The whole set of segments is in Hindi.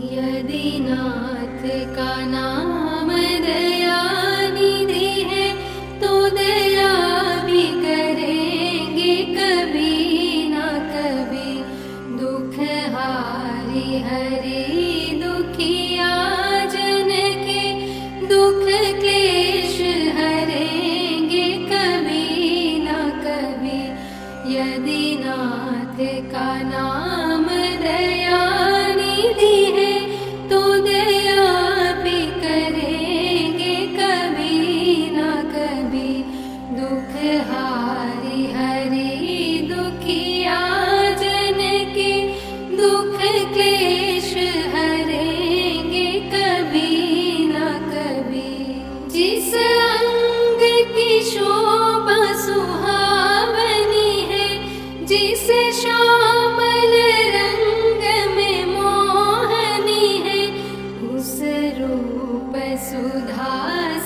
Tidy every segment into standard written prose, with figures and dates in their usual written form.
यदि नाथ का नाम दया निधि है तो दया भी करेंगे कभी ना कभी। दुख हारी हरि दुखिया जन के दुख क्लेश हरेंगे कभी ना कभी। यदि नाथ का नाम दया निधि है तो दया भी करेंगे कभी ना कभी। दुख हारी हरि दुखिया जन के दुख क्लेश हरेंगे कभी ना कभी। जिस अंग की शोभा सुहावनी है, जिस श्यामल रंग में मोहनी है, उस रूप सुधा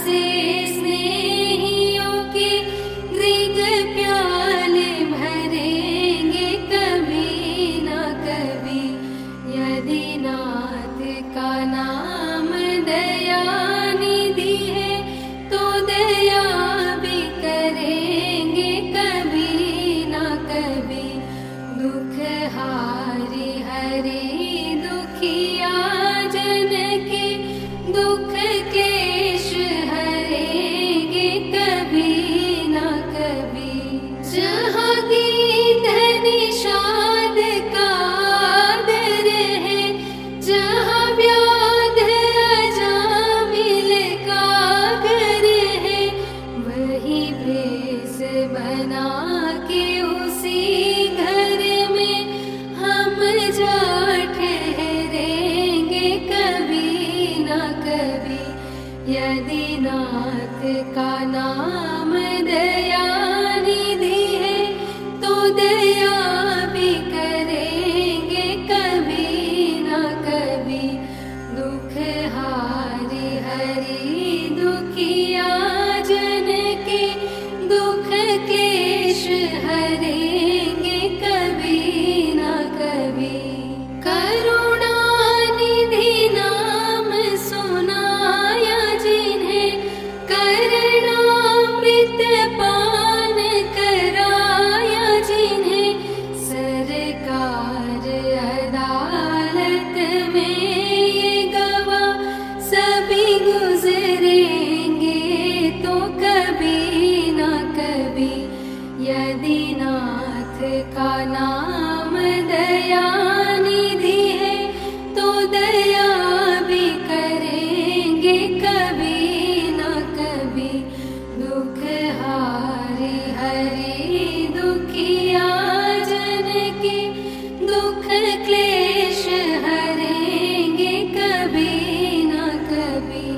से स्नेहियों के दृग प्याले भरेंगे कभी ना कभी। यदि नाथ का नाम दया निधि है तो दया भी करेंगे कभी ना कभी। दुख हारी हरि दुखिया जन के दुख क्लेश हरेंगे कभी ना कभी। जहाँ गीत निषाद का आदर है, जहाँ व्याध अजामिल का घर है, वही भेष बना के उसी घर में हम जा ठहरेंगे कभी ना कभी। यदि नाथ का नाम दया निधि है तो दया भी करेंगे कभी ना कभी। दुख हारी हरि दुखिया जन के दुख क्लेश हरेंगे कभी ना कभी। करुणा निधि नाम सुनाया जिन्हें, करणामृत पान कराया जिन्हें, सरकार अदालत में ये गवाह सभी गुजरेंगे तो कभी ना कभी। यदि नाथ का नाम दया निधि है तो दया भी करेंगे कभी ना कभी। दुख हारी हरि दुखिया जन के दुख क्लेश हरेंगे कभी ना कभी।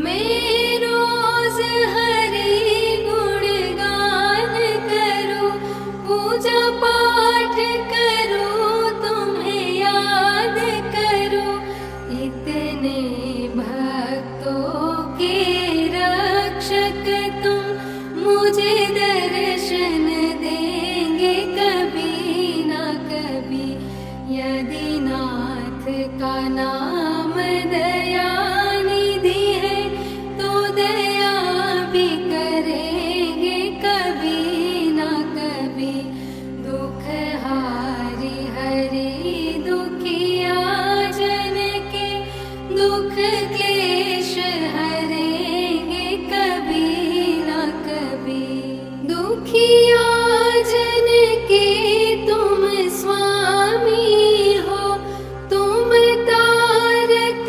मैं रोज हरि गुणगान करूं, पूजा पाठ करूं, तुम्हें याद करूं। इतने भक्तों के रक्षक तुम मुझे दर्शन देंगे कभी ना कभी। यदि नाथ का नाम दया निधि है तो दया भी करेंगे कभी ना कभी। दुख हारी हरि दुखिया जन के दुख क्लेश हरेंगे कभी ना कभी। दुखिया जन के तुम स्वामी हो, तुम तारक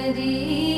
करे